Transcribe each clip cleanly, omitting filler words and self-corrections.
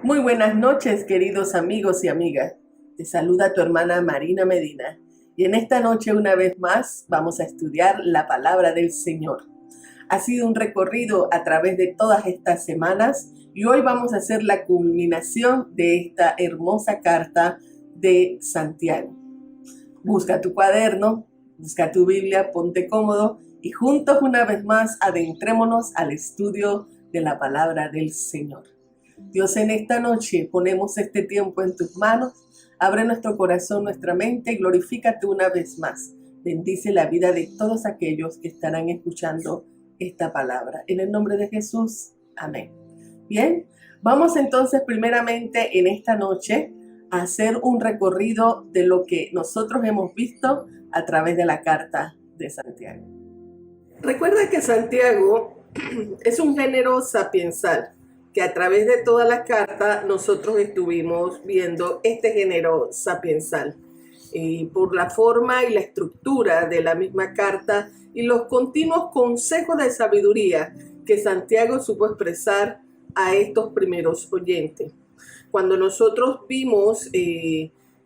Muy buenas noches, queridos amigos y amigas. Te saluda tu hermana Marina Medina. Y en esta noche, una vez más, vamos a estudiar la palabra del Señor. Ha sido un recorrido a través de todas estas semanas y hoy vamos a hacer la culminación de esta hermosa carta de Santiago. Busca tu cuaderno, busca tu Biblia, ponte cómodo y juntos una vez más adentrémonos al estudio de la palabra del Señor. Dios, en esta noche ponemos este tiempo en tus manos. Abre nuestro corazón, nuestra mente y glorifícate una vez más. Bendice la vida de todos aquellos que estarán escuchando esta palabra. En el nombre de Jesús, amén. Bien, vamos entonces primeramente en esta noche a hacer un recorrido de lo que nosotros hemos visto a través de la carta de Santiago. Recuerda que Santiago es un género sapiensal, que a través de toda la carta nosotros estuvimos viendo este género sapiensal. Y por la forma y la estructura de la misma carta y los continuos consejos de sabiduría que Santiago supo expresar a estos primeros oyentes. Cuando nosotros vimos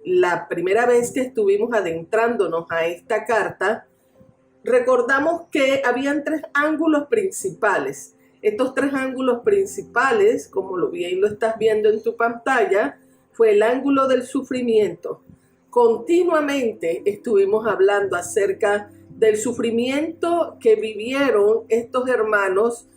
la primera vez que estuvimos adentrándonos a esta carta, recordamos que habían tres ángulos principales. Estos tres ángulos principales, como lo bien lo estás viendo en tu pantalla, fue el ángulo del sufrimiento. Continuamente estuvimos hablando acerca del sufrimiento que vivieron estos hermanos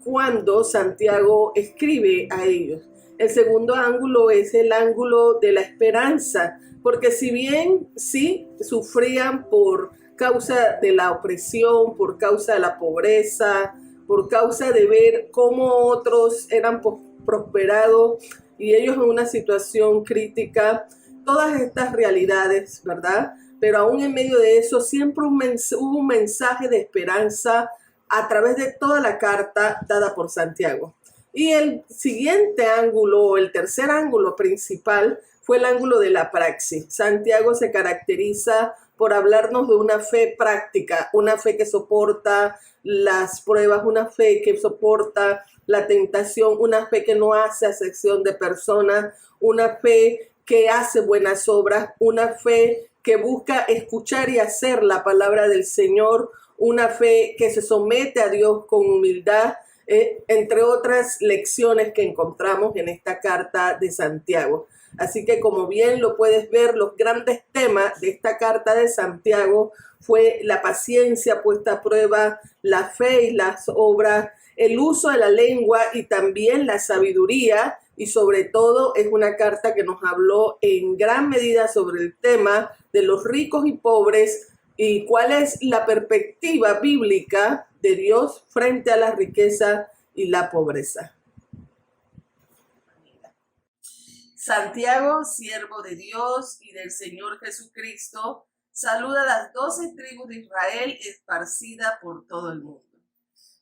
cuando Santiago escribe a ellos. El segundo ángulo es el ángulo de la esperanza, porque si bien sí sufrían por causa de la opresión, por causa de la pobreza, por causa de ver cómo otros eran prosperados y ellos en una situación crítica, todas estas realidades, ¿verdad? Pero aún en medio de eso siempre hubo un mensaje de esperanza a través de toda la carta dada por Santiago. Y el siguiente ángulo, el tercer ángulo principal, fue el ángulo de la praxis. Santiago se caracteriza por hablarnos de una fe práctica, una fe que soporta las pruebas, una fe que soporta la tentación, una fe que no hace acepción de personas, una fe que hace buenas obras, una fe que busca escuchar y hacer la palabra del Señor, una fe que se somete a Dios con humildad, entre otras lecciones que encontramos en esta carta de Santiago. Así que como bien lo puedes ver, los grandes temas de esta carta de Santiago fue la paciencia puesta a prueba, la fe y las obras, el uso de la lengua y también la sabiduría, y sobre todo es una carta que nos habló en gran medida sobre el tema de los ricos y pobres y cuál es la perspectiva bíblica de Dios frente a la riqueza y la pobreza. Santiago, siervo de Dios y del Señor Jesucristo, saluda a las 12 tribus de Israel esparcidas por todo el mundo.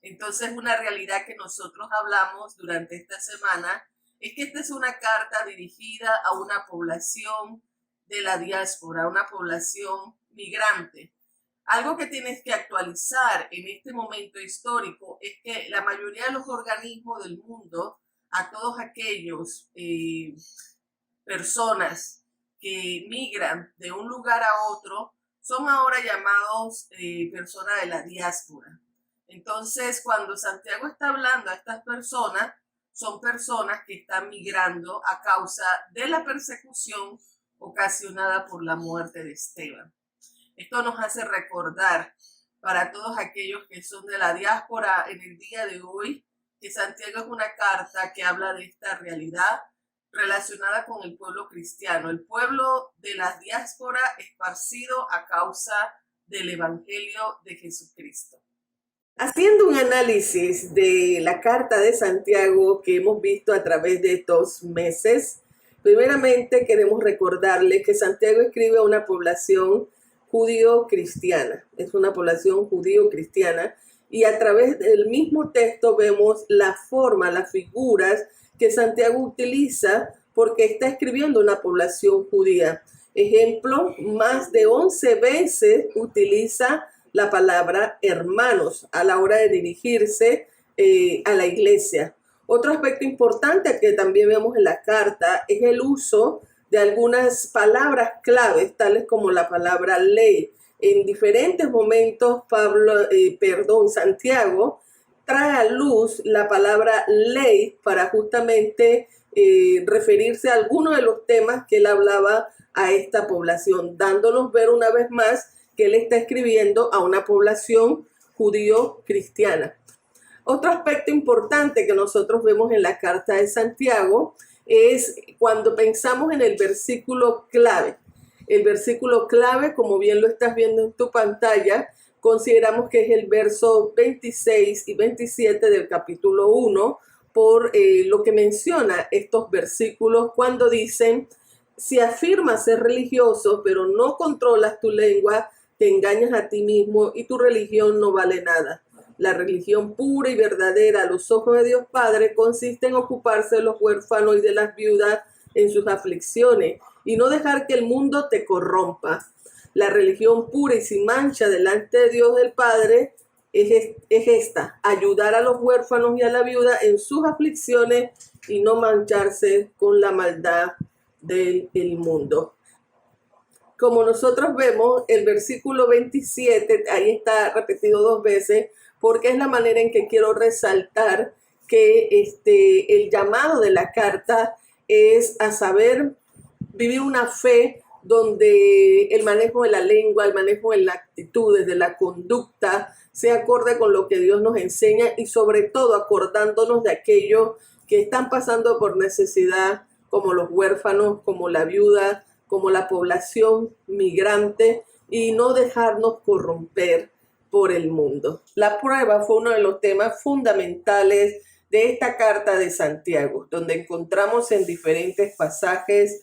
Entonces, una realidad que nosotros hablamos durante esta semana es que esta es una carta dirigida a una población de la diáspora, una población migrante. Algo que tienes que actualizar en este momento histórico es que la mayoría de los organismos del mundo, a todos aquellos personas que migran de un lugar a otro, son ahora llamados personas de la diáspora. Entonces, cuando Santiago está hablando a estas personas, son personas que están migrando a causa de la persecución ocasionada por la muerte de Esteban. Esto nos hace recordar para todos aquellos que son de la diáspora en el día de hoy, que Santiago es una carta que habla de esta realidad relacionada con el pueblo cristiano, el pueblo de la diáspora esparcido a causa del Evangelio de Jesucristo. Haciendo un análisis de la carta de Santiago que hemos visto a través de estos meses, primeramente queremos recordarles que Santiago escribe a una población judío-cristiana, es una población judío-cristiana, y a través del mismo texto vemos la forma, las figuras que Santiago utiliza porque está escribiendo una población judía. Ejemplo, más de 11 veces utiliza la palabra hermanos a la hora de dirigirse a la iglesia. Otro aspecto importante que también vemos en la carta es el uso de algunas palabras claves, tales como la palabra ley. En diferentes momentos, Santiago trae a luz la palabra ley para justamente referirse a algunos de los temas que él hablaba a esta población, dándonos ver una vez más que él está escribiendo a una población judío-cristiana. Otro aspecto importante que nosotros vemos en la carta de Santiago es cuando pensamos en el versículo clave. El versículo clave, como bien lo estás viendo en tu pantalla, consideramos que es el verso 26 y 27 del capítulo 1, por lo que menciona estos versículos cuando dicen: si afirmas ser religioso, pero no controlas tu lengua, te engañas a ti mismo y tu religión no vale nada. La religión pura y verdadera a los ojos de Dios Padre consiste en ocuparse de los huérfanos y de las viudas en sus aflicciones y no dejar que el mundo te corrompa. La religión pura y sin mancha delante de Dios el Padre es esta: ayudar a los huérfanos y a la viuda en sus aflicciones y no mancharse con la maldad del mundo. Como nosotros vemos, el versículo 27, ahí está repetido 2 veces, porque es la manera en que quiero resaltar que el llamado de la carta es a saber vivir una fe donde el manejo de la lengua, el manejo de las actitudes, de la conducta, se acorde con lo que Dios nos enseña y sobre todo acordándonos de aquellos que están pasando por necesidad, como los huérfanos, como la viuda, como la población migrante, y no dejarnos corromper por el mundo. La prueba fue uno de los temas fundamentales de esta carta de Santiago, donde encontramos en diferentes pasajes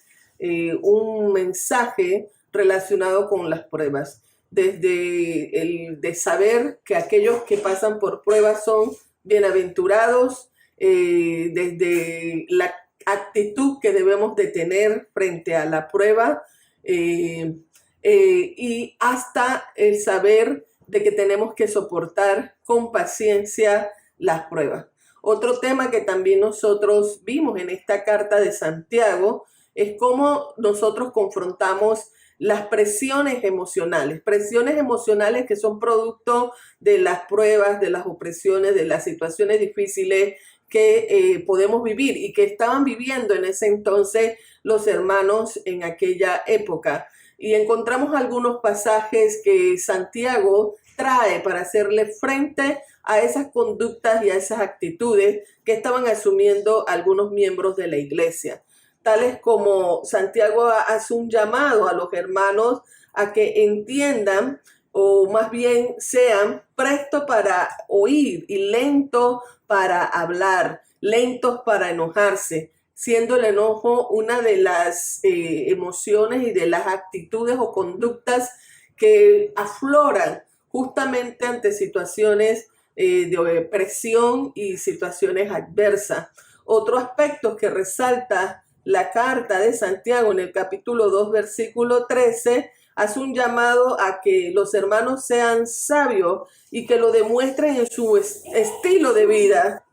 un mensaje relacionado con las pruebas, desde el de saber que aquellos que pasan por pruebas son bienaventurados, desde la actitud que debemos de tener frente a la prueba, y hasta el saber de que tenemos que soportar con paciencia las pruebas. Otro tema que también nosotros vimos en esta carta de Santiago es cómo nosotros confrontamos las presiones emocionales que son producto de las pruebas, de las opresiones, de las situaciones difíciles que podemos vivir y que estaban viviendo en ese entonces los hermanos en aquella época. Y encontramos algunos pasajes que Santiago trae para hacerle frente a esas conductas y a esas actitudes que estaban asumiendo algunos miembros de la iglesia, tales como Santiago hace un llamado a los hermanos a que entiendan, o más bien sean prestos para oír y lentos para hablar, lentos para enojarse, siendo el enojo una de las emociones y de las actitudes o conductas que afloran justamente ante situaciones de presión y situaciones adversas. Otro aspecto que resalta la carta de Santiago en el capítulo 2, versículo 13, hace un llamado a que los hermanos sean sabios y que lo demuestren en su estilo de vida.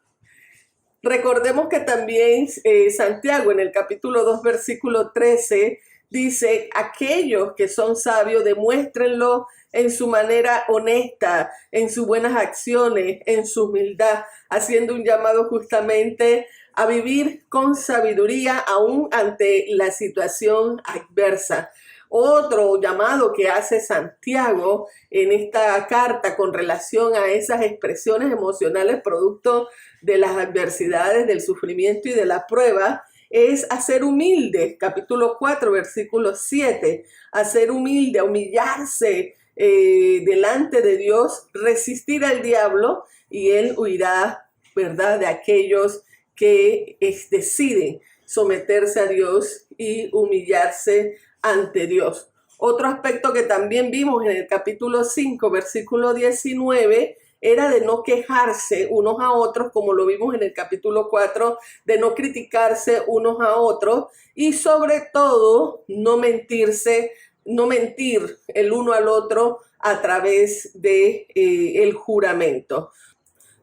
Recordemos que también Santiago en el capítulo 2, versículo 13, dice: aquellos que son sabios, demuéstrenlo en su manera honesta, en sus buenas acciones, en su humildad, haciendo un llamado justamente a vivir con sabiduría aún ante la situación adversa. Otro llamado que hace Santiago en esta carta con relación a esas expresiones emocionales producto de las adversidades, del sufrimiento y de la prueba, es a ser humilde. Capítulo 4, versículo 7, a ser humilde, a humillarse delante de Dios, resistir al diablo y él huirá, ¿verdad?, de aquellos que deciden someterse a Dios y humillarse ante Dios. Otro aspecto que también vimos en el capítulo 5, versículo 19, era de no quejarse unos a otros, como lo vimos en el capítulo 4, de no criticarse unos a otros y sobre todo no mentirse no mentir el uno al otro a través de el juramento.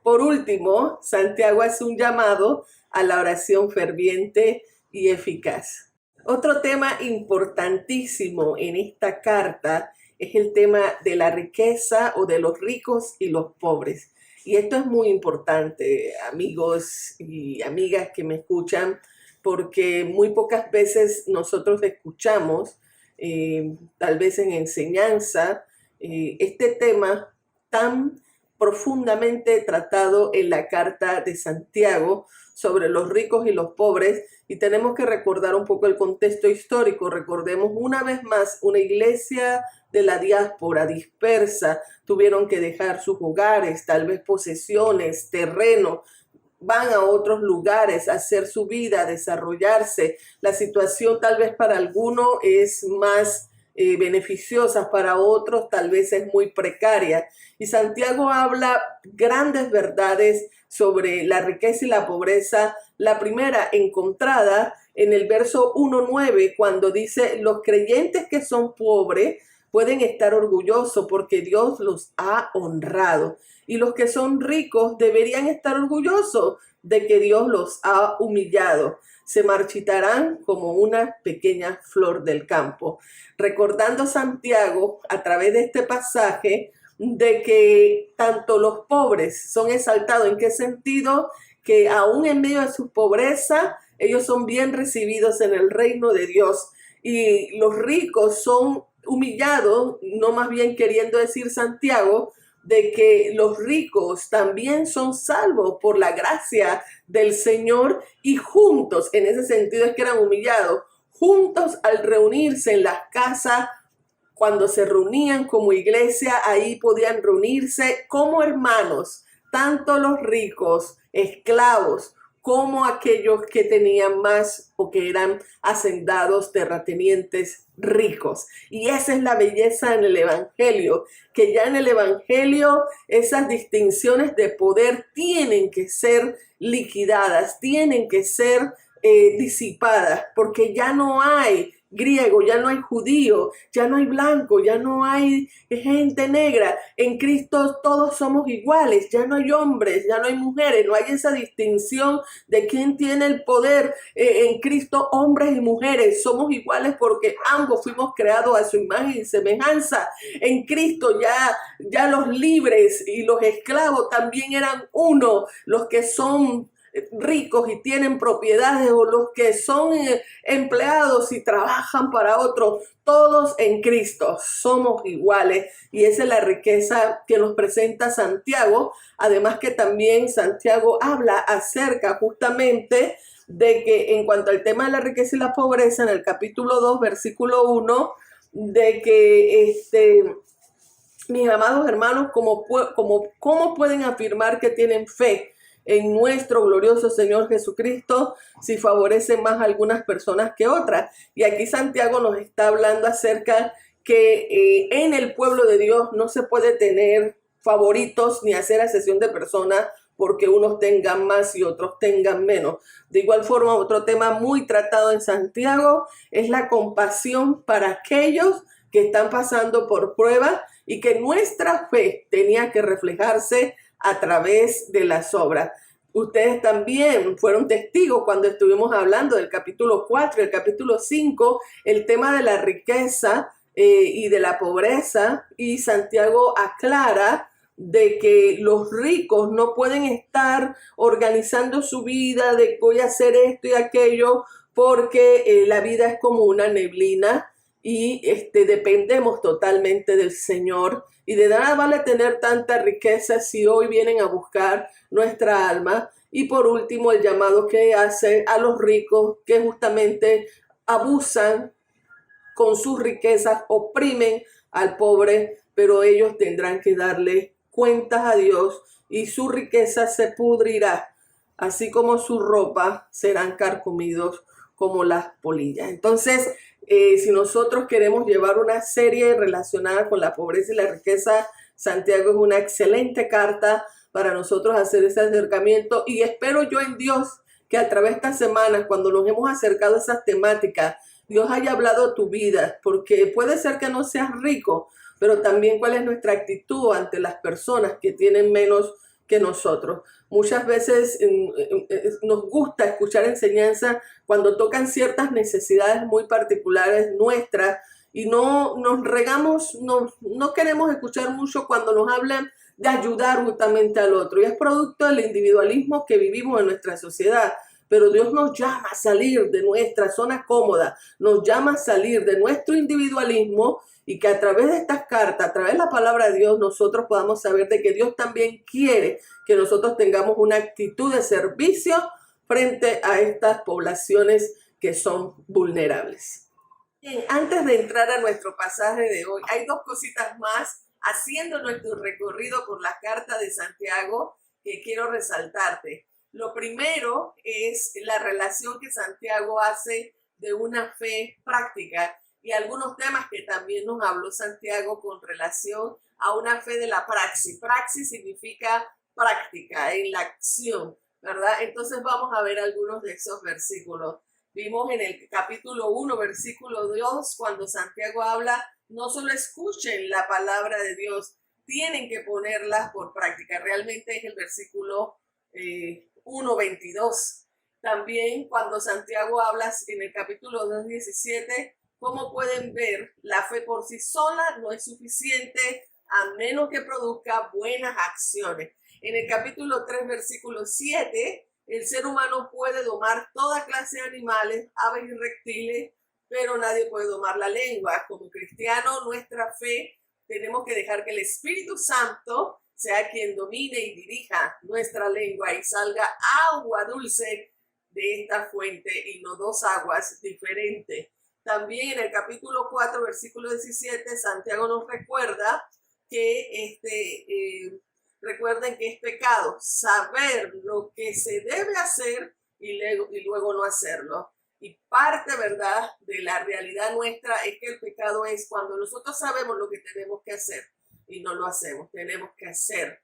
Por último, Santiago hace un llamado a la oración ferviente y eficaz. Otro tema importantísimo en esta carta es el tema de la riqueza o de los ricos y los pobres. Y esto es muy importante, amigos y amigas que me escuchan, porque muy pocas veces nosotros escuchamos, tal vez en enseñanza, este tema tan profundamente tratado en la carta de Santiago sobre los ricos y los pobres, y tenemos que recordar un poco el contexto histórico. Recordemos una vez más, una iglesia de la diáspora dispersa tuvieron que dejar sus hogares, tal vez posesiones, terreno, van a otros lugares a hacer su vida, a desarrollarse. La situación tal vez para algunos es más beneficiosa, para otros tal vez es muy precaria. Y Santiago habla grandes verdades sobre la riqueza y la pobreza. La primera encontrada en el verso 1:9, cuando dice: los creyentes que son pobres pueden estar orgullosos porque Dios los ha honrado. Y los que son ricos deberían estar orgullosos de que Dios los ha humillado. Se marchitarán como una pequeña flor del campo. Recordando Santiago a través de este pasaje de que tanto los pobres son exaltados. ¿En qué sentido? Que aún en medio de su pobreza, ellos son bien recibidos en el reino de Dios. Y los ricos son humillados, no, más bien queriendo decir Santiago, de que los ricos también son salvos por la gracia del Señor, y juntos, en ese sentido es que eran humillados, juntos al reunirse en las casas, cuando se reunían como iglesia, ahí podían reunirse como hermanos, tanto los ricos, esclavos, como aquellos que tenían más o que eran hacendados, terratenientes, ricos. Y esa es la belleza en el Evangelio, que ya en el Evangelio esas distinciones de poder tienen que ser liquidadas, tienen que ser disipadas, porque ya no hay griego, ya no hay judío, ya no hay blanco, ya no hay gente negra. En Cristo todos somos iguales, ya no hay hombres, ya no hay mujeres, no hay esa distinción de quién tiene el poder. En Cristo hombres y mujeres somos iguales porque ambos fuimos creados a su imagen y semejanza. En Cristo ya los libres y los esclavos también eran uno, los que son ricos y tienen propiedades o los que son empleados y trabajan para otros, todos en Cristo somos iguales, y esa es la riqueza que nos presenta Santiago. Además que también Santiago habla acerca justamente de que en cuanto al tema de la riqueza y la pobreza, en el capítulo 2, versículo 1, de que mis amados hermanos, ¿cómo pueden afirmar que tienen fe en nuestro glorioso Señor Jesucristo si favorecen más a algunas personas que otras? Y aquí Santiago nos está hablando acerca que en el pueblo de Dios no se puede tener favoritos ni hacer asesión de personas porque unos tengan más y otros tengan menos. De igual forma, otro tema muy tratado en Santiago es la compasión para aquellos que están pasando por pruebas, y que nuestra fe tenía que reflejarse a través de las obras. Ustedes también fueron testigos cuando estuvimos hablando del capítulo 4 y el capítulo 5, el tema de la riqueza y de la pobreza, y Santiago aclara de que los ricos no pueden estar organizando su vida de voy a hacer esto y aquello, porque la vida es como una neblina y dependemos totalmente del Señor. Y de nada vale tener tanta riqueza si hoy vienen a buscar nuestra alma. Y por último, el llamado que hace a los ricos que justamente abusan con sus riquezas, oprimen al pobre, pero ellos tendrán que darle cuentas a Dios y su riqueza se pudrirá, así como su ropa serán carcomidos como las polillas. Entonces, si nosotros queremos llevar una serie relacionada con la pobreza y la riqueza, Santiago es una excelente carta para nosotros hacer ese acercamiento, y espero yo en Dios que a través de estas semanas, cuando nos hemos acercado a esas temáticas, Dios haya hablado a tu vida, porque puede ser que no seas rico, pero también cuál es nuestra actitud ante las personas que tienen menos que nosotros. Muchas veces nos gusta escuchar enseñanza cuando tocan ciertas necesidades muy particulares nuestras y no nos regamos, no queremos escuchar mucho cuando nos hablan de ayudar justamente al otro. Y es producto del individualismo que vivimos en nuestra sociedad. Pero Dios nos llama a salir de nuestra zona cómoda, nos llama a salir de nuestro individualismo y que a través de estas cartas, a través de la palabra de Dios, nosotros podamos saber de que Dios también quiere que nosotros tengamos una actitud de servicio frente a estas poblaciones que son vulnerables. Bien, antes de entrar a nuestro pasaje de hoy, hay dos cositas más haciendo nuestro recorrido por la carta de Santiago que quiero resaltarte. Lo primero es la relación que Santiago hace de una fe práctica y algunos temas que también nos habló Santiago con relación a una fe de la praxis. Praxis significa práctica, en la acción, ¿verdad? Entonces vamos a ver algunos de esos versículos. Vimos en el capítulo 1, versículo 2, cuando Santiago habla, no solo escuchen la palabra de Dios, tienen que ponerla por práctica. Realmente es el versículo 1:22. También cuando Santiago habla en el capítulo 2:17, como pueden ver, la fe por sí sola no es suficiente a menos que produzca buenas acciones. En el capítulo 3, versículo 7, el ser humano puede domar toda clase de animales, aves y reptiles, pero nadie puede domar la lengua. Como cristianos, nuestra fe, tenemos que dejar que el Espíritu Santo sea quien domine y dirija nuestra lengua y salga agua dulce de esta fuente y no dos aguas diferentes. También en el capítulo 4, versículo 17, Santiago nos recuerda que recuerden que es pecado saber lo que se debe hacer y luego no hacerlo. Y parte, ¿verdad?, de la realidad nuestra es que el pecado es cuando nosotros sabemos lo que tenemos que hacer y no lo hacemos. Tenemos que hacer.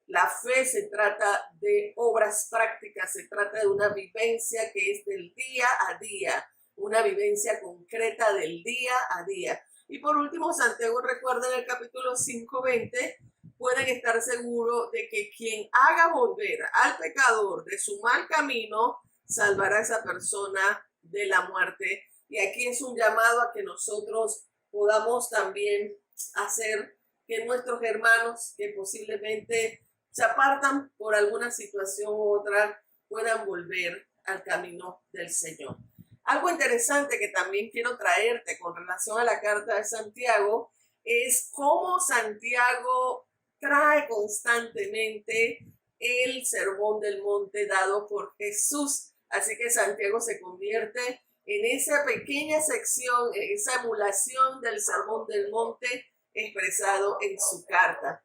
La fe se trata de obras prácticas, se trata de una vivencia que es del día a día, una vivencia concreta del día a día. Y por último, Santiago recuerda en el capítulo 5:20, pueden estar seguros de que quien haga volver al pecador de su mal camino, salvará a esa persona de la muerte. Y aquí es un llamado a que nosotros podamos también hacer que nuestros hermanos que posiblemente se apartan por alguna situación u otra puedan volver al camino del Señor. Algo interesante que también quiero traerte con relación a la carta de Santiago es cómo Santiago trae constantemente el sermón del monte dado por Jesús. Así que Santiago se convierte en esa pequeña sección, en esa emulación del sermón del monte expresado en su carta.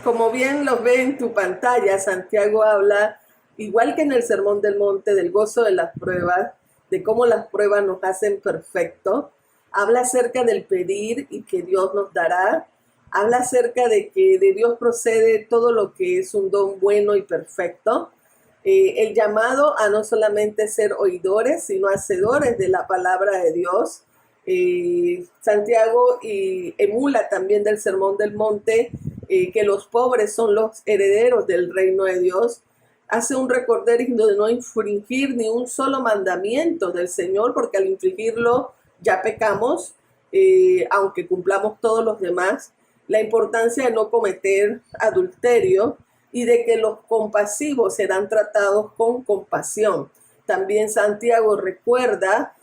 Como bien lo ve en tu pantalla, Santiago habla, igual que en el sermón del monte, del gozo de las pruebas, de cómo las pruebas nos hacen perfectos. Habla acerca del pedir y que Dios nos dará. Habla acerca de que de Dios procede todo lo que es un don bueno y perfecto. El llamado a no solamente ser oidores, sino hacedores de la palabra de Dios. Santiago emula también del Sermón del Monte que los pobres son los herederos del reino de Dios. Hace un recorderis de no infringir ni un solo mandamiento del Señor, porque al infringirlo ya pecamos, aunque cumplamos todos los demás. La importancia de no cometer adulterio y de que los compasivos serán tratados con compasión. También Santiago recuerda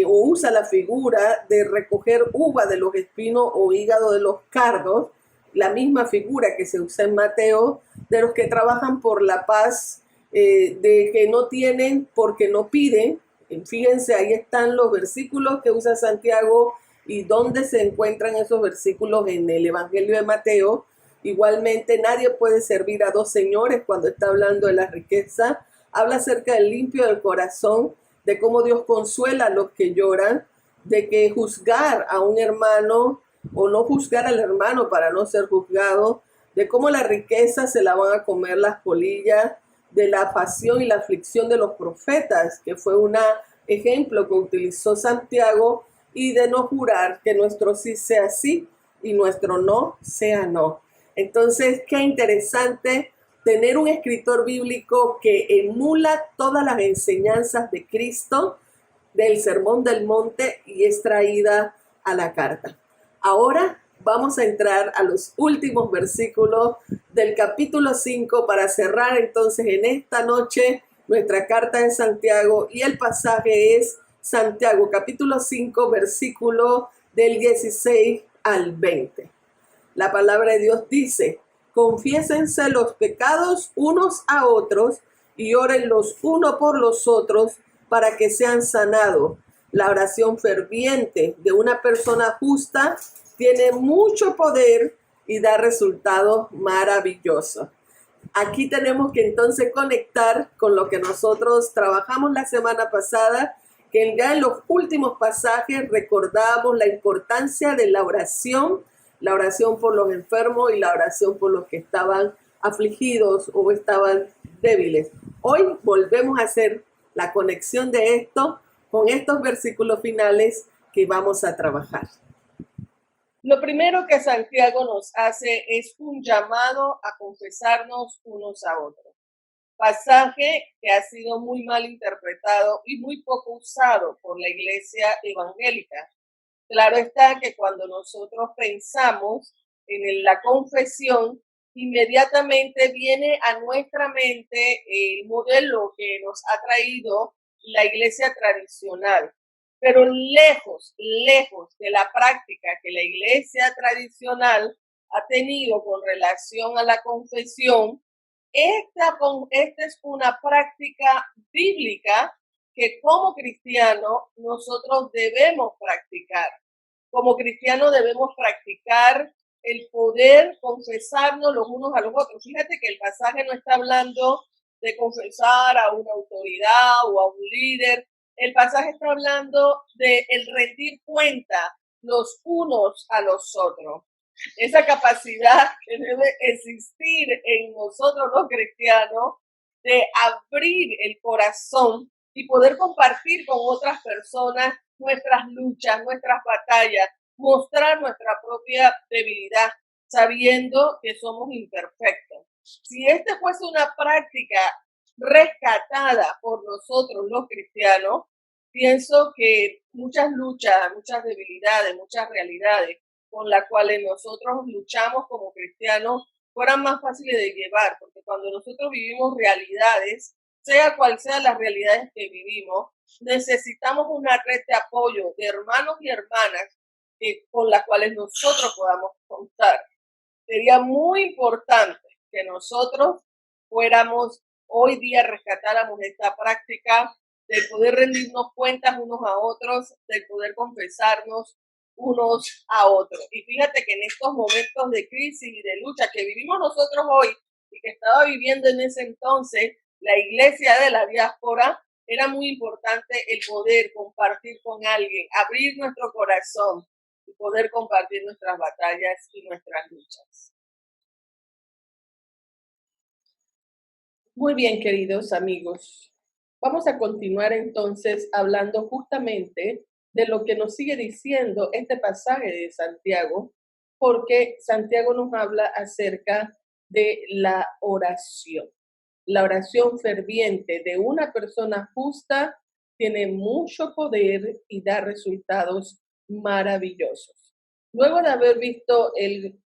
o usa la figura de recoger uva de los espinos o hígado de los cardos, la misma figura que se usa en Mateo, de los que trabajan por la paz, de que no tienen porque no piden. Fíjense, ahí están los versículos que usa Santiago y dónde se encuentran esos versículos en el Evangelio de Mateo. Igualmente, nadie puede servir a dos señores cuando está hablando de la riqueza. Habla acerca del limpio del corazón, de cómo Dios consuela a los que lloran, de que juzgar a un hermano o no juzgar al hermano para no ser juzgado, de cómo la riqueza se la van a comer las polillas, de la pasión y la aflicción de los profetas, que fue una ejemplo que utilizó Santiago y de no jurar que nuestro sí sea sí y nuestro no sea no. Entonces, qué interesante tener un escritor bíblico que emula todas las enseñanzas de Cristo del Sermón del Monte y es traída a la carta. Ahora vamos a entrar a los últimos versículos del capítulo 5 para cerrar entonces en esta noche nuestra carta de Santiago y el pasaje es Santiago capítulo 5 versículo del 16 al 20. La palabra de Dios dice: confiésense los pecados unos a otros y oren los unos por los otros para que sean sanados. La oración ferviente de una persona justa tiene mucho poder y da resultados maravillosos. Aquí tenemos que entonces conectar con lo que nosotros trabajamos la semana pasada, que ya en los últimos pasajes recordamos la importancia de la oración por los enfermos y la oración por los que estaban afligidos o estaban débiles. Hoy volvemos a hacer la conexión de esto con estos versículos finales que vamos a trabajar. Lo primero que Santiago nos hace es un llamado a confesarnos unos a otros. Pasaje que ha sido muy mal interpretado y muy poco usado por la iglesia evangélica. Claro está que cuando nosotros pensamos en la confesión, inmediatamente viene a nuestra mente el modelo que nos ha traído la iglesia tradicional. Pero lejos de la práctica que la iglesia tradicional ha tenido con relación a la confesión, esta es una práctica bíblica que como cristiano nosotros debemos practicar. Como cristianos debemos practicar el poder confesarnos los unos a los otros. Fíjate que el pasaje no está hablando de confesar a una autoridad o a un líder. El pasaje está hablando de el rendir cuenta los unos a los otros. Esa capacidad que debe existir en nosotros los cristianos de abrir el corazón y poder compartir con otras personas nuestras luchas, nuestras batallas, mostrar nuestra propia debilidad, sabiendo que somos imperfectos. Si esta fuese una práctica rescatada por nosotros los cristianos, pienso que muchas luchas, muchas debilidades, muchas realidades con las cuales nosotros luchamos como cristianos fueran más fáciles de llevar, porque cuando nosotros vivimos realidades, sea cual sea las realidades que vivimos, necesitamos una red de apoyo de hermanos y hermanas con las cuales nosotros podamos contar. Sería muy importante que nosotros fuéramos hoy día, rescatáramos esta práctica de poder rendirnos cuentas unos a otros, de poder confesarnos unos a otros. Y fíjate que en estos momentos de crisis y de lucha que vivimos nosotros hoy y que estaba viviendo en ese entonces la iglesia de la diáspora, era muy importante el poder compartir con alguien, abrir nuestro corazón y poder compartir nuestras batallas y nuestras luchas. Muy bien, queridos amigos. Vamos a continuar entonces hablando justamente de lo que nos sigue diciendo este pasaje de Santiago, porque Santiago nos habla acerca de la oración. La oración ferviente de una persona justa tiene mucho poder y da resultados maravillosos. Luego de haber visto el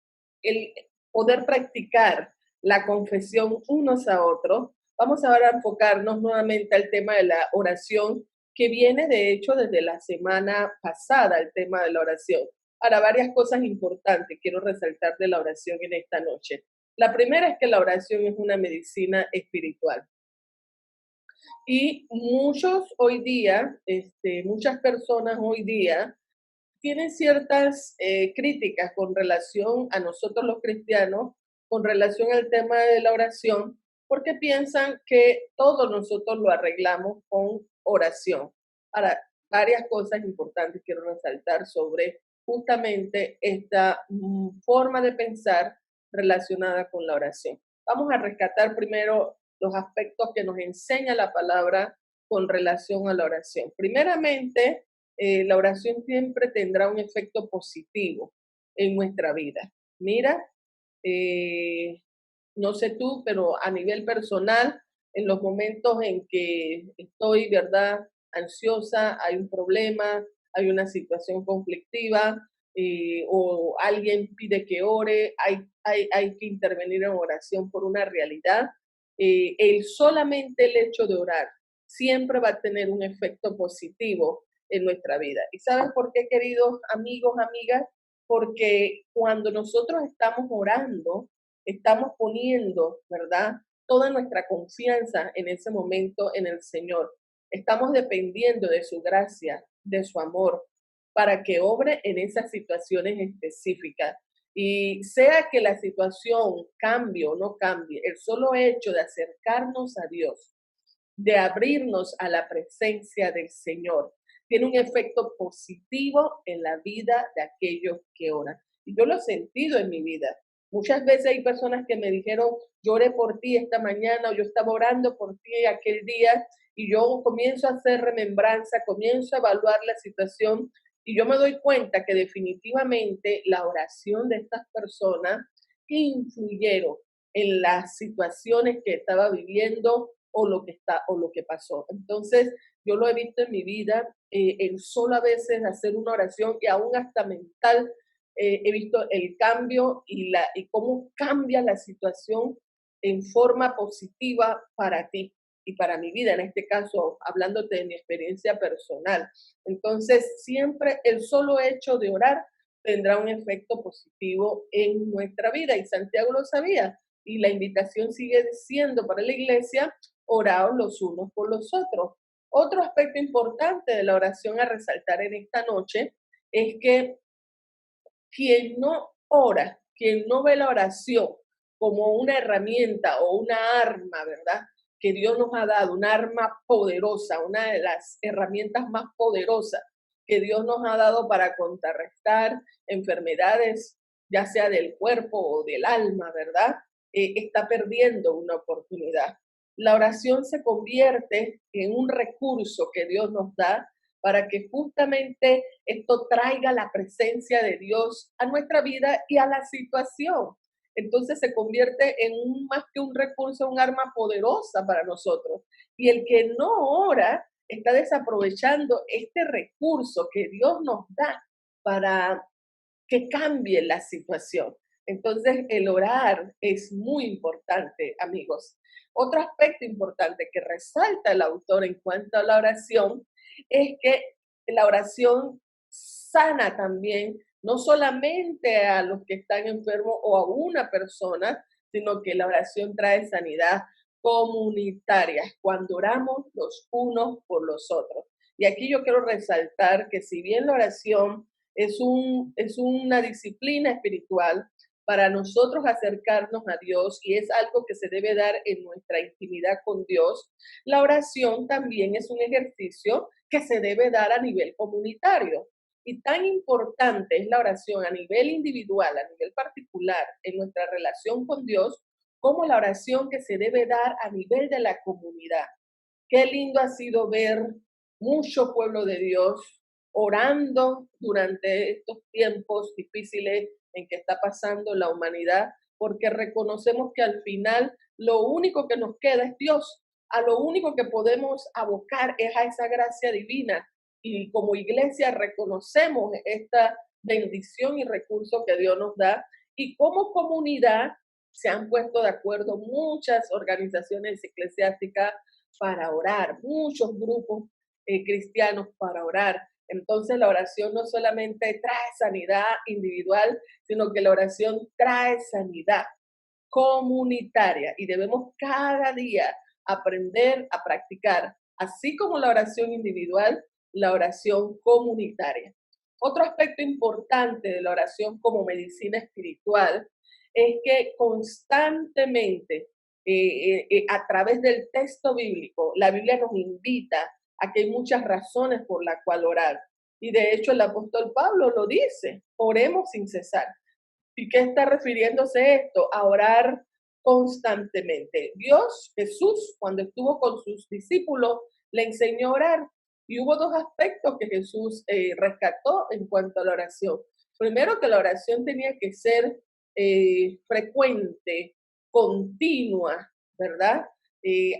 poder practicar la confesión unos a otros, vamos ahora a enfocarnos nuevamente al tema de la oración, que viene de hecho desde la semana pasada, el tema de la oración. Ahora, varias cosas importantes quiero resaltar de la oración en esta noche. La primera es que la oración es una medicina espiritual. Y muchos hoy día, muchas personas hoy día tienen ciertas críticas con relación a nosotros los cristianos, con relación al tema de la oración, porque piensan que todo nosotros lo arreglamos con oración. Ahora, varias cosas importantes quiero resaltar sobre justamente esta forma de pensar relacionada con la oración. Vamos a rescatar primero los aspectos que nos enseña la palabra con relación a la oración. Primeramente, la oración siempre tendrá un efecto positivo en nuestra vida. Mira, eh, no sé tú, pero a nivel personal, en los momentos en que estoy, ¿verdad?, ansiosa, hay un problema, hay una situación conflictiva, o alguien pide que ore, hay que intervenir en oración por una realidad. Solamente el hecho de orar siempre va a tener un efecto positivo en nuestra vida. ¿Y sabes por qué, queridos amigos, amigas? Porque cuando nosotros estamos orando, estamos poniendo, ¿verdad?, toda nuestra confianza en ese momento en el Señor. Estamos dependiendo de su gracia, de su amor, para que obre en esas situaciones específicas. Y sea que la situación cambie o no cambie, el solo hecho de acercarnos a Dios, de abrirnos a la presencia del Señor, tiene un efecto positivo en la vida de aquellos que oran. Y yo lo he sentido en mi vida. Muchas veces hay personas que me dijeron, yo oré por ti esta mañana o yo estaba orando por ti aquel día y yo comienzo a hacer remembranza, comienzo a evaluar la situación y yo me doy cuenta que definitivamente la oración de estas personas influyeron en las situaciones que estaba viviendo o lo que pasó. Entonces, yo lo he visto en mi vida, en solo a veces hacer una oración y aún hasta mental, he visto el cambio y cómo cambia la situación en forma positiva para ti y para mi vida, en este caso, hablándote de mi experiencia personal. Entonces, siempre el solo hecho de orar tendrá un efecto positivo en nuestra vida y Santiago lo sabía. Y la invitación sigue siendo para la iglesia, oraos los unos por los otros. Otro aspecto importante de la oración a resaltar en esta noche es que quien no ora, quien no ve la oración como una herramienta o una arma, ¿verdad?, que Dios nos ha dado, un arma poderosa, una de las herramientas más poderosas que Dios nos ha dado para contrarrestar enfermedades, ya sea del cuerpo o del alma, ¿verdad? Está perdiendo una oportunidad. La oración se convierte en un recurso que Dios nos da para que justamente esto traiga la presencia de Dios a nuestra vida y a la situación. Entonces se convierte en más que un recurso, un arma poderosa para nosotros. Y el que no ora está desaprovechando este recurso que Dios nos da para que cambie la situación. Entonces, el orar es muy importante, amigos. Otro aspecto importante que resalta el autor en cuanto a la oración es que la oración sana también, no solamente a los que están enfermos o a una persona, sino que la oración trae sanidad comunitaria cuando oramos los unos por los otros. Y aquí yo quiero resaltar que si bien la oración es una disciplina espiritual para nosotros acercarnos a Dios y es algo que se debe dar en nuestra intimidad con Dios, la oración también es un ejercicio que se debe dar a nivel comunitario. Y tan importante es la oración a nivel individual, a nivel particular, en nuestra relación con Dios, como la oración que se debe dar a nivel de la comunidad. Qué lindo ha sido ver mucho pueblo de Dios orando durante estos tiempos difíciles en que está pasando la humanidad, porque reconocemos que al final lo único que nos queda es Dios. A lo único que podemos abocar es a esa gracia divina. Y como iglesia reconocemos esta bendición y recurso que Dios nos da. Y como comunidad se han puesto de acuerdo muchas organizaciones eclesiásticas para orar, muchos grupos cristianos para orar. Entonces la oración no solamente trae sanidad individual, sino que la oración trae sanidad comunitaria y debemos cada día aprender a practicar, así como la oración individual, la oración comunitaria. Otro aspecto importante de la oración como medicina espiritual es que constantemente, a través del texto bíblico, la Biblia nos invita a que hay muchas razones por las cuales orar. Y de hecho el apóstol Pablo lo dice, oremos sin cesar. ¿Y qué está refiriéndose esto? A orar constantemente. Dios, Jesús, cuando estuvo con sus discípulos, le enseñó a orar. Y hubo dos aspectos que Jesús rescató en cuanto a la oración. Primero, que la oración tenía que ser frecuente, continua, ¿verdad?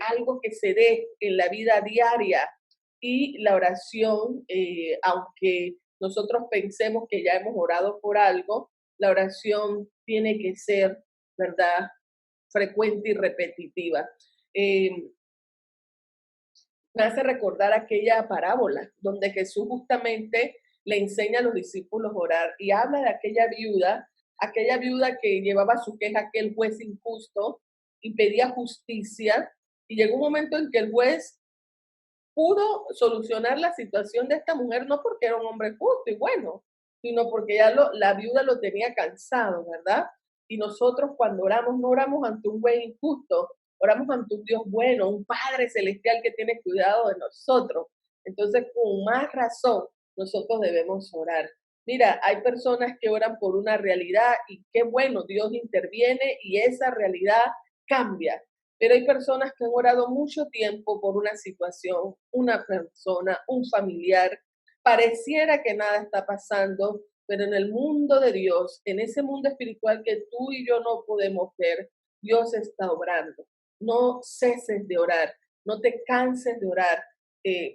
Algo que se dé en la vida diaria. Y la oración, aunque nosotros pensemos que ya hemos orado por algo, la oración tiene que ser, ¿verdad?, frecuente y repetitiva. Eh, Me hace recordar aquella parábola donde Jesús justamente le enseña a los discípulos a orar y habla de aquella viuda que llevaba su queja a aquel juez injusto y pedía justicia, y llegó un momento en que el juez pudo solucionar la situación de esta mujer, no porque era un hombre justo y bueno, sino porque la viuda lo tenía cansado, ¿verdad? Y nosotros cuando oramos, no oramos ante un juez injusto, oramos ante un Dios bueno, un Padre celestial que tiene cuidado de nosotros. Entonces, con más razón, nosotros debemos orar. Mira, hay personas que oran por una realidad y qué bueno, Dios interviene y esa realidad cambia. Pero hay personas que han orado mucho tiempo por una situación, una persona, un familiar. Pareciera que nada está pasando, pero en el mundo de Dios, en ese mundo espiritual que tú y yo no podemos ver, Dios está obrando. No ceses de orar, no te canses de orar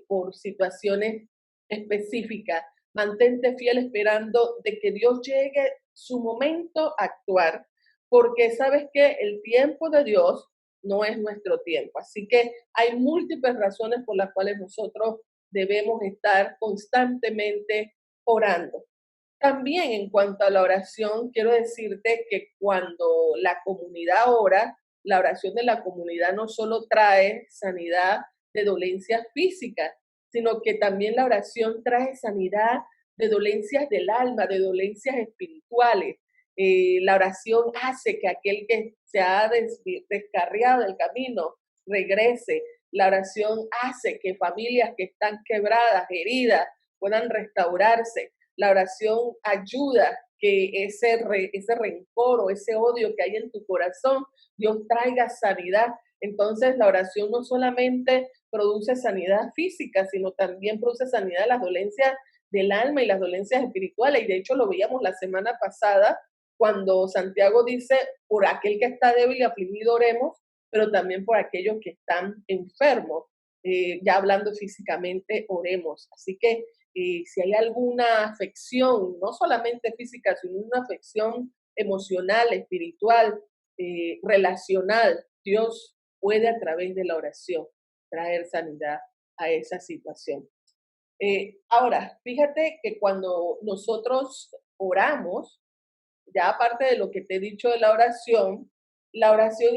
por situaciones específicas. Mantente fiel esperando de que Dios llegue su momento a actuar, porque sabes que el tiempo de Dios no es nuestro tiempo. Así que hay múltiples razones por las cuales nosotros debemos estar constantemente orando. También en cuanto a la oración, quiero decirte que cuando la comunidad ora, la oración de la comunidad no solo trae sanidad de dolencias físicas, sino que también la oración trae sanidad de dolencias del alma, de dolencias espirituales. La oración hace que aquel que se ha descarriado del camino regrese. La oración hace que familias que están quebradas, heridas, puedan restaurarse. La oración ayuda que ese rencor o ese odio que hay en tu corazón, Dios traiga sanidad. Entonces la oración no solamente produce sanidad física, sino también produce sanidad de las dolencias del alma y las dolencias espirituales. Y de hecho lo veíamos la semana pasada cuando Santiago dice, por aquel que está débil y afligido oremos, pero también por aquellos que están enfermos. Ya hablando físicamente, oremos. Así que si hay alguna afección, no solamente física, sino una afección emocional, espiritual, relacional, Dios puede a través de la oración traer sanidad a esa situación. Ahora, fíjate que cuando nosotros oramos, ya aparte de lo que te he dicho de la oración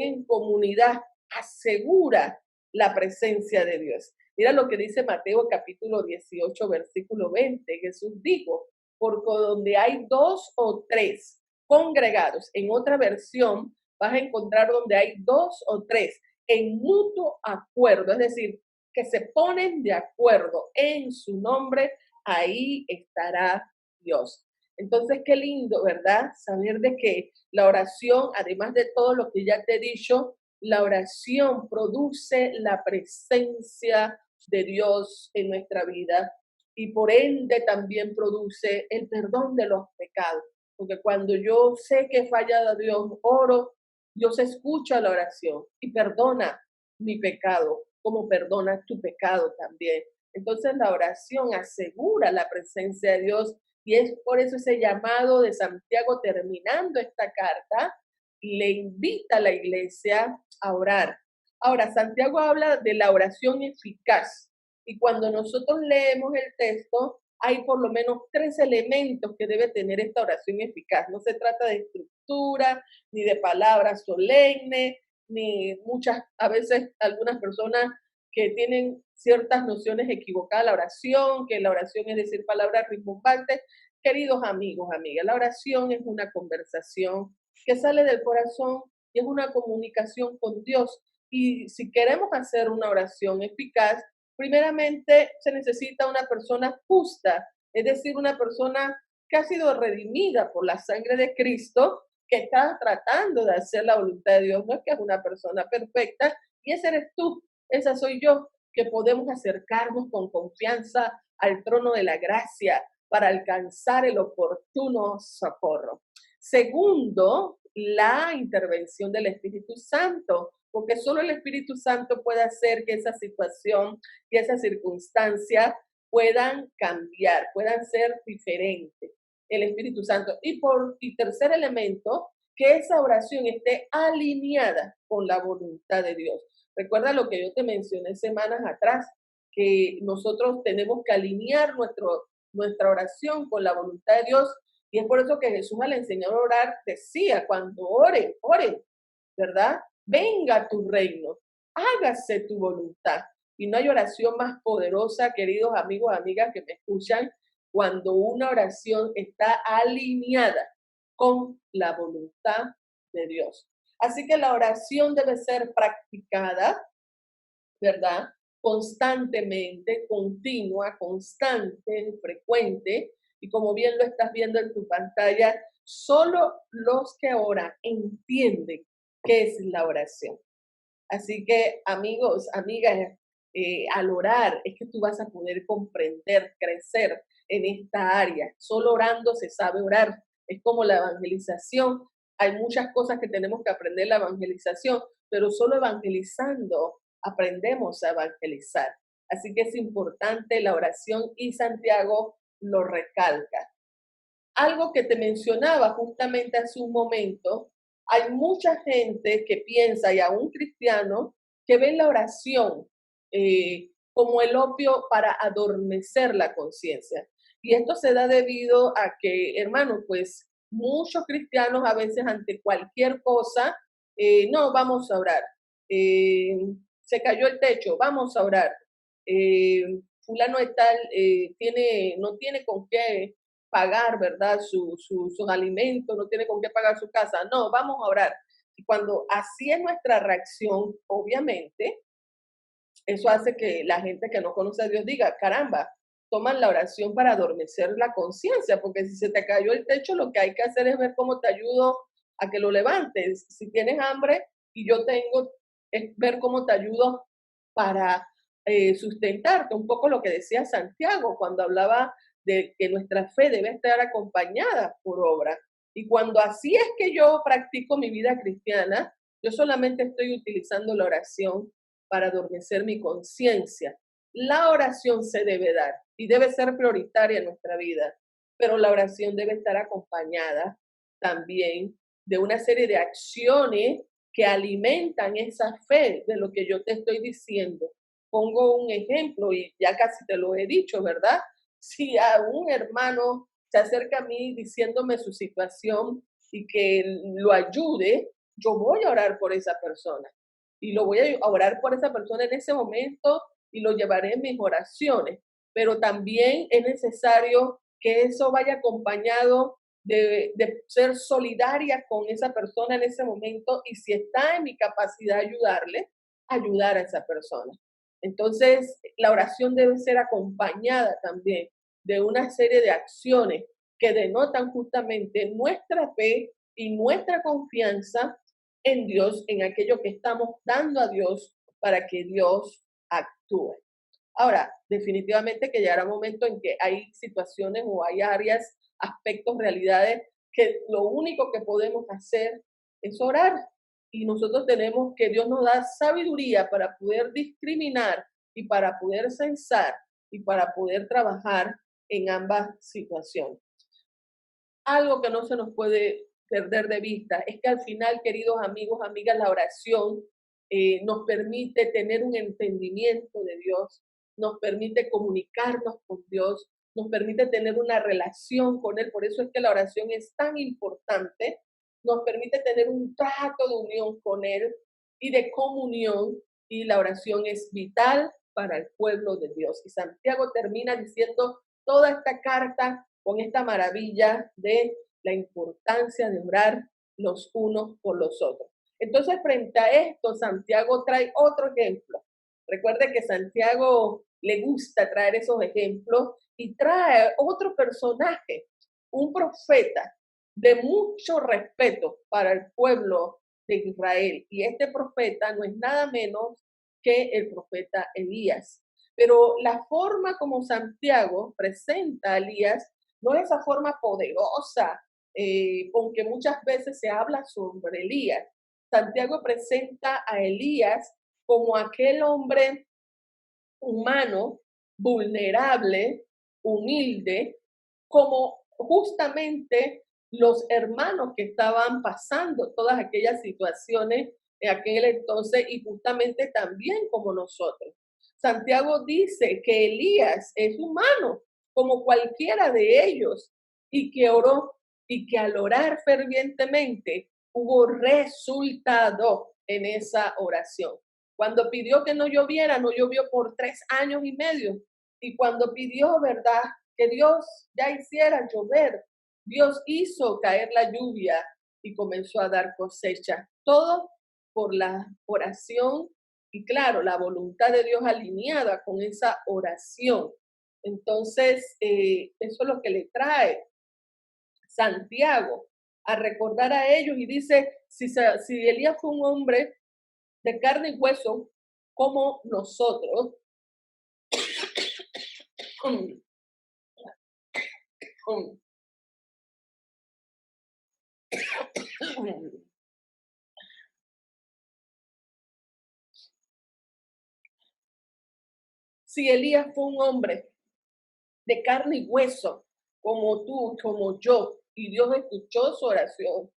en comunidad asegura la presencia de Dios. Mira lo que dice Mateo capítulo 18, versículo 20. Jesús dijo, porque donde hay dos o tres congregados, en otra versión vas a encontrar donde hay dos o tres en mutuo acuerdo, es decir, que se ponen de acuerdo en su nombre, ahí estará Dios. Entonces, qué lindo, ¿verdad? Saber de que la oración, además de todo lo que ya te he dicho, la oración produce la presencia de Dios en nuestra vida y por ende también produce el perdón de los pecados. Porque cuando yo sé que he fallado a Dios, oro, Dios escucha la oración y perdona mi pecado, como perdona tu pecado también. Entonces la oración asegura la presencia de Dios y es por eso ese llamado de Santiago terminando esta carta, le invita a la iglesia a orar. Ahora, Santiago habla de la oración eficaz y cuando nosotros leemos el texto, hay por lo menos tres elementos que debe tener esta oración eficaz. No se trata de estructura, ni de palabras solemnes, ni muchas, a veces algunas personas que tienen ciertas nociones equivocadas de la oración, que la oración es decir palabras rimbombantes. Queridos amigos, amigas, la oración es una conversación que sale del corazón y es una comunicación con Dios. Y si queremos hacer una oración eficaz, primeramente se necesita una persona justa, es decir, una persona que ha sido redimida por la sangre de Cristo, que está tratando de hacer la voluntad de Dios. No es que es una persona perfecta, y ese eres tú, esa soy yo, que podemos acercarnos con confianza al trono de la gracia para alcanzar el oportuno socorro. Segundo, la intervención del Espíritu Santo, porque solo el Espíritu Santo puede hacer que esa situación y esa circunstancia puedan cambiar, puedan ser diferentes. El Espíritu Santo. Y tercer elemento, que esa oración esté alineada con la voluntad de Dios. Recuerda lo que yo te mencioné semanas atrás, que nosotros tenemos que alinear nuestra oración con la voluntad de Dios. Y es por eso que Jesús al enseñar a orar decía, cuando oren, ¿verdad? Venga tu reino, hágase tu voluntad. Y no hay oración más poderosa, queridos amigos, amigas que me escuchan, cuando una oración está alineada con la voluntad de Dios. Así que la oración debe ser practicada, ¿verdad? Constantemente, continua, constante, frecuente. Y como bien lo estás viendo en tu pantalla, solo los que oran entienden qué es la oración. Así que, amigos, amigas, al orar es que tú vas a poder comprender, crecer en esta área. Solo orando se sabe orar. Es como la evangelización. Hay muchas cosas que tenemos que aprender en la evangelización, pero solo evangelizando aprendemos a evangelizar. Así que es importante la oración y Santiago lo recalca. Algo que te mencionaba justamente hace un momento, hay mucha gente que piensa, y aún cristianos, que ven la oración como el opio para adormecer la conciencia. Y esto se da debido a que, hermanos, pues muchos cristianos a veces ante cualquier cosa, no, vamos a orar. Se cayó el techo, vamos a orar. Fulano de tal no tiene con qué pagar, ¿verdad? Sus alimentos, no tiene con qué pagar su casa. No, vamos a orar. Y cuando así es nuestra reacción, obviamente, eso hace que la gente que no conoce a Dios diga, caramba, toman la oración para adormecer la conciencia, porque si se te cayó el techo, lo que hay que hacer es ver cómo te ayudo a que lo levantes. Si tienes hambre y yo tengo, es ver cómo te ayudo para sustentarte. Un poco lo que decía Santiago cuando hablaba de que nuestra fe debe estar acompañada por obra. Y cuando así es que yo practico mi vida cristiana, yo solamente estoy utilizando la oración para adormecer mi conciencia. La oración se debe dar y debe ser prioritaria en nuestra vida, pero la oración debe estar acompañada también de una serie de acciones que alimentan esa fe de lo que yo te estoy diciendo. Pongo un ejemplo y ya casi te lo he dicho, ¿verdad? Si a un hermano se acerca a mí diciéndome su situación y que lo ayude, yo voy a orar por esa persona. Y lo voy a orar por esa persona en ese momento y lo llevaré en mis oraciones. Pero también es necesario que eso vaya acompañado de ser solidaria con esa persona en ese momento y si está en mi capacidad de ayudarle, ayudar a esa persona. Entonces, la oración debe ser acompañada también de una serie de acciones que denotan justamente nuestra fe y nuestra confianza en Dios, en aquello que estamos dando a Dios para que Dios actúe. Ahora, definitivamente que llegará un momento en que hay situaciones o hay áreas, aspectos, realidades que lo único que podemos hacer es orar. Y nosotros tenemos que Dios nos da sabiduría para poder discriminar y para poder censar y para poder trabajar en ambas situaciones. Algo que no se nos puede perder de vista es que al final, queridos amigos, amigas, la oración nos permite tener un entendimiento de Dios, nos permite comunicarnos con Dios, nos permite tener una relación con Él. Por eso es que la oración es tan importante, nos permite tener un trato de unión con Él y de comunión, y la oración es vital para el pueblo de Dios. Y Santiago termina diciendo toda esta carta con esta maravilla de la importancia de orar los unos por los otros. Entonces, frente a esto, Santiago trae otro ejemplo. Recuerde que Santiago le gusta traer esos ejemplos y trae otro personaje, un profeta de mucho respeto para el pueblo de Israel. Y este profeta no es nada menos que el profeta Elías. Pero la forma como Santiago presenta a Elías no es esa forma poderosa con que muchas veces se habla sobre Elías. Santiago presenta a Elías como aquel hombre humano, vulnerable, humilde, como justamente los hermanos que estaban pasando todas aquellas situaciones en aquel entonces y justamente también como nosotros. Santiago dice que Elías es humano como cualquiera de ellos y que oró y que al orar fervientemente hubo resultado en esa oración. Cuando pidió que no lloviera, no llovió por 3 años y medio. Y cuando pidió, ¿verdad?, que Dios ya hiciera llover, Dios hizo caer la lluvia y comenzó a dar cosecha. Todo por la oración y, claro, la voluntad de Dios alineada con esa oración. Entonces, eso es lo que le trae Santiago a recordar a ellos y dice, si Elías fue un hombre de carne y hueso como nosotros, si Elías fue un hombre de carne y hueso como tú, como yo, y Dios escuchó su oración,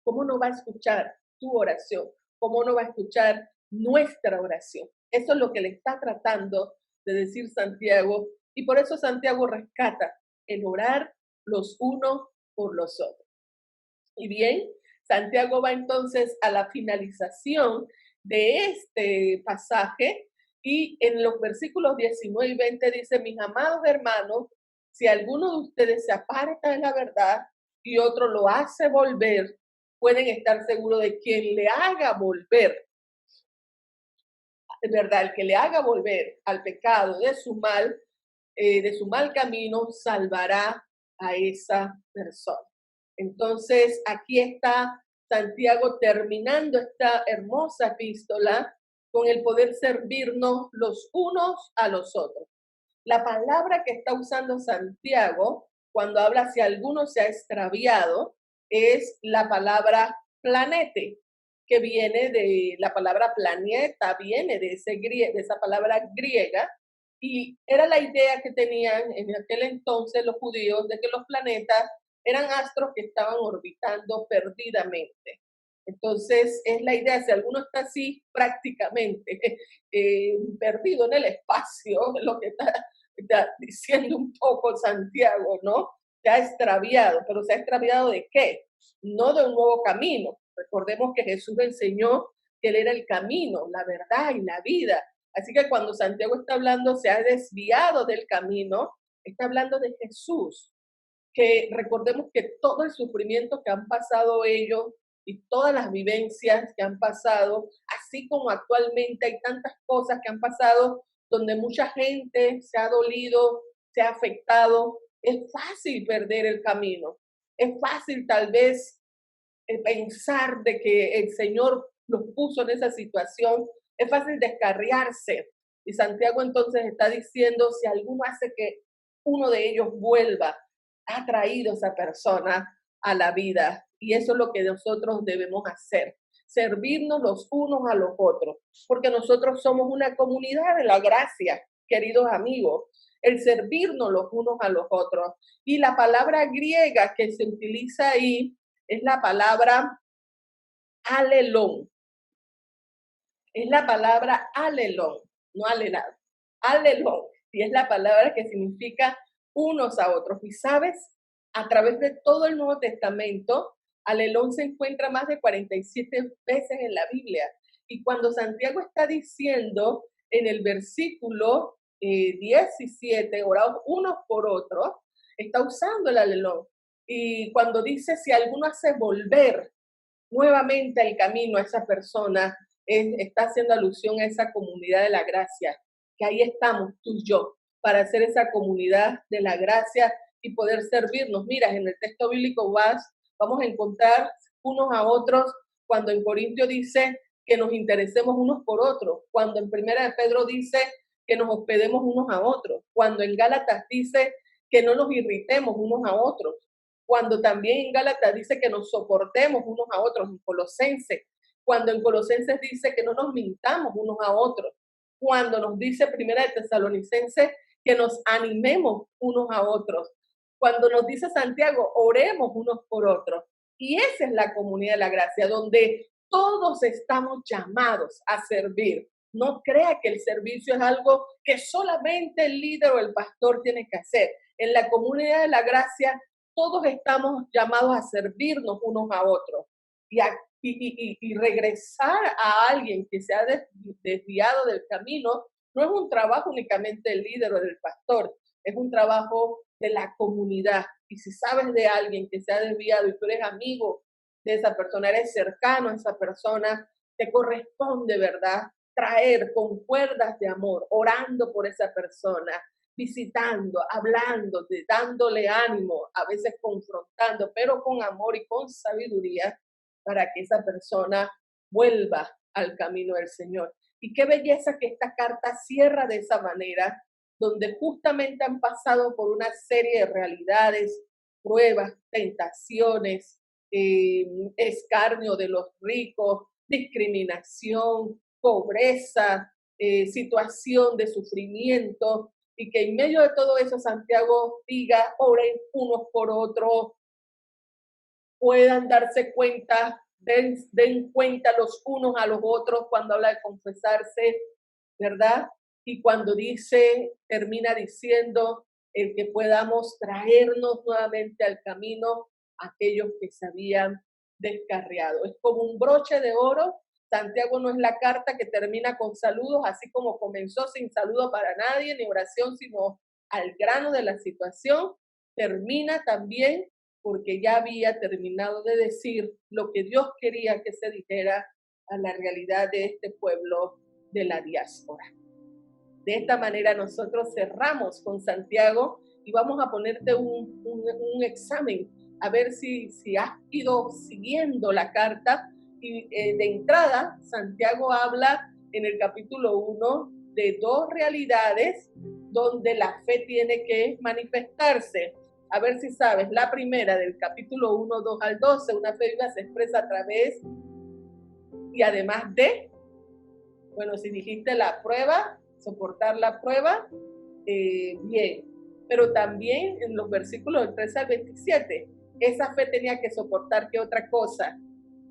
¿cómo no va a escuchar tu oración? ¿Cómo no va a escuchar nuestra oración? Eso es lo que le está tratando de decir Santiago, y por eso Santiago rescata el orar los unos por los otros. Y bien, Santiago va entonces a la finalización de este pasaje y en los versículos 19 y 20 dice, mis amados hermanos, si alguno de ustedes se aparta de la verdad y otro lo hace volver, pueden estar seguros de quien le haga volver, es verdad, el que le haga volver al pecado de su mal camino, salvará a esa persona. Entonces, aquí está Santiago terminando esta hermosa epístola con el poder servirnos los unos a los otros. La palabra que está usando Santiago cuando habla si alguno se ha extraviado es la palabra planete, que viene de la palabra planeta, viene de esa palabra griega, y era la idea que tenían en aquel entonces los judíos de que los planetas eran astros que estaban orbitando perdidamente. Entonces, es la idea, si alguno está así prácticamente perdido en el espacio, lo que está diciendo un poco Santiago, ¿no? Se ha extraviado, pero ¿se ha extraviado de qué? No de un nuevo camino. Recordemos que Jesús enseñó que Él era el camino, la verdad y la vida. Así que cuando Santiago está hablando, se ha desviado del camino, está hablando de Jesús, que recordemos que todo el sufrimiento que han pasado ellos y todas las vivencias que han pasado, así como actualmente hay tantas cosas que han pasado donde mucha gente se ha dolido, se ha afectado, es fácil perder el camino, es fácil tal vez pensar de que el Señor los puso en esa situación, es fácil descarriarse. Y Santiago entonces está diciendo, si alguno hace que uno de ellos vuelva, ha traído a esa persona a la vida. Y eso es lo que nosotros debemos hacer, servirnos los unos a los otros, porque nosotros somos una comunidad de la gracia, queridos amigos, el servirnos los unos a los otros. Y la palabra griega que se utiliza ahí es la palabra alelón. Es la palabra alelón, no alelado, alelón. Y es la palabra que significa unos a otros. Y sabes, a través de todo el Nuevo Testamento, alelón se encuentra más de 47 veces en la Biblia. Y cuando Santiago está diciendo en el versículo 17, orados unos por otros, está usando el alelón. Y cuando dice, si alguno hace volver nuevamente el camino a esa persona, está haciendo alusión a esa comunidad de la gracia, que ahí estamos tú y yo, para hacer esa comunidad de la gracia y poder servirnos. Mira, en el texto bíblico vamos a encontrar unos a otros cuando en Corintio dice, que nos interesemos unos por otros, cuando en Primera de Pedro dice que nos hospedemos unos a otros, cuando en Gálatas dice que no nos irritemos unos a otros, cuando también en Gálatas dice que nos soportemos unos a otros, en Colosenses, cuando en Colosenses dice que no nos mintamos unos a otros, cuando nos dice Primera de Tesalonicenses que nos animemos unos a otros, cuando nos dice Santiago, oremos unos por otros. Y esa es la comunidad de la gracia, donde todos estamos llamados a servir. No crea que el servicio es algo que solamente el líder o el pastor tiene que hacer. En la comunidad de la gracia, todos estamos llamados a servirnos unos a otros y regresar a alguien que se ha desviado del camino. No es un trabajo únicamente del líder o del pastor, es un trabajo de la comunidad. Y si sabes de alguien que se ha desviado y tú eres amigo de esa persona, eres cercano a esa persona, te corresponde, ¿verdad?, traer con cuerdas de amor, orando por esa persona, visitando, hablando, dándole ánimo, a veces confrontando, pero con amor y con sabiduría para que esa persona vuelva al camino del Señor. Y qué belleza que esta carta cierra de esa manera, donde justamente han pasado por una serie de realidades, pruebas, tentaciones, escarnio de los ricos, discriminación, pobreza, situación de sufrimiento, y que en medio de todo eso Santiago diga, oren unos por otros, puedan darse cuenta, den cuenta los unos a los otros cuando habla de confesarse, ¿verdad? Y cuando termina diciendo el que podamos traernos nuevamente al camino a aquellos que se habían descarriado. Es como un broche de oro. Santiago no es la carta que termina con saludos, así como comenzó sin saludo para nadie, ni oración, sino al grano de la situación. Termina también porque ya había terminado de decir lo que Dios quería que se dijera a la realidad de este pueblo de la diáspora. De esta manera nosotros cerramos con Santiago y vamos a ponerte un examen, a ver si has ido siguiendo la carta. Y de entrada, Santiago habla en el capítulo 1 de dos realidades donde la fe tiene que manifestarse. A ver si sabes, la primera del capítulo 1, 2 al 12, una fe viva se expresa a través y además de, bueno, si dijiste la prueba, soportar la prueba, bien, pero también en los versículos del 13 al 27, esa fe tenía que soportar ¿qué otra cosa?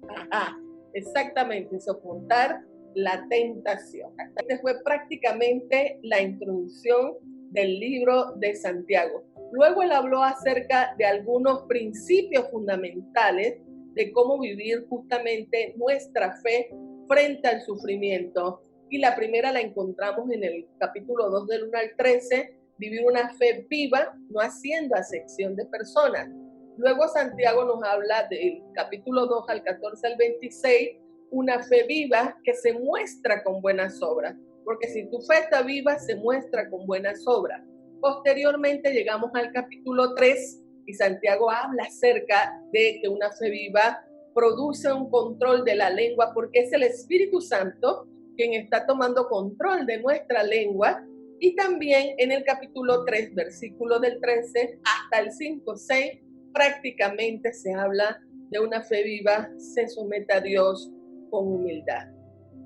Ajá, exactamente, soportar la tentación. Esta fue prácticamente la introducción del libro de Santiago. Luego él habló acerca de algunos principios fundamentales de cómo vivir justamente nuestra fe frente al sufrimiento. Y la primera la encontramos en el capítulo 2 del 1 al 13, vivir una fe viva, no haciendo acepción de personas. Luego Santiago nos habla del capítulo 2 al 14 al 26, una fe viva que se muestra con buenas obras, porque si tu fe está viva, se muestra con buenas obras. Posteriormente llegamos al capítulo 3 y Santiago habla acerca de que una fe viva produce un control de la lengua, porque es el Espíritu Santo quien está tomando control de nuestra lengua. Y también en el capítulo 3, versículo del 13 hasta el 5-6, prácticamente se habla de una fe viva, se somete a Dios con humildad.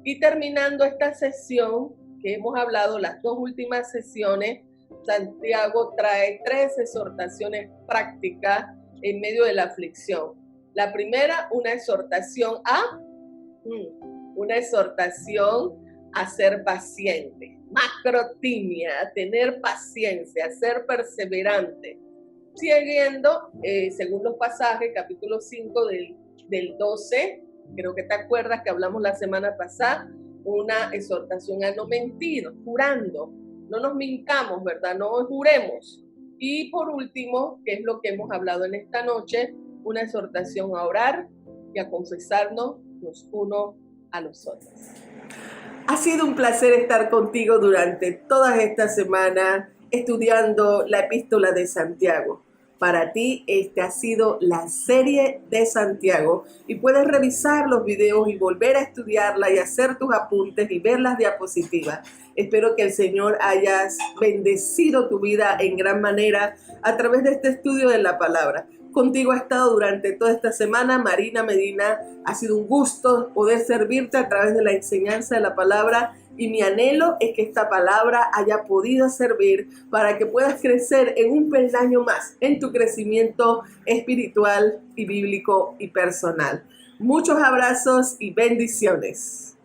Y terminando esta sesión que hemos hablado, las dos últimas sesiones, Santiago trae 3 exhortaciones prácticas en medio de la aflicción. La primera, una exhortación a ser paciente, macrotimia, a tener paciencia, a ser perseverante. Siguiendo, según los pasajes, capítulo 5 del 12, creo que te acuerdas que hablamos la semana pasada, una exhortación a no mentir, jurando. No nos mintamos, ¿verdad? No juremos. Y por último, que es lo que hemos hablado en esta noche, una exhortación a orar y a confesarnos los unos a los otros. Ha sido un placer estar contigo durante todas estas semanas estudiando la epístola de Santiago. Para ti, esta ha sido la serie de Santiago y puedes revisar los videos y volver a estudiarla y hacer tus apuntes y ver las diapositivas. Espero que el Señor haya bendecido tu vida en gran manera a través de este estudio de la palabra. Contigo ha estado durante toda esta semana Marina Medina. Ha sido un gusto poder servirte a través de la enseñanza de la palabra y mi anhelo es que esta palabra haya podido servir para que puedas crecer en un peldaño más en tu crecimiento espiritual y bíblico y personal. Muchos abrazos y bendiciones.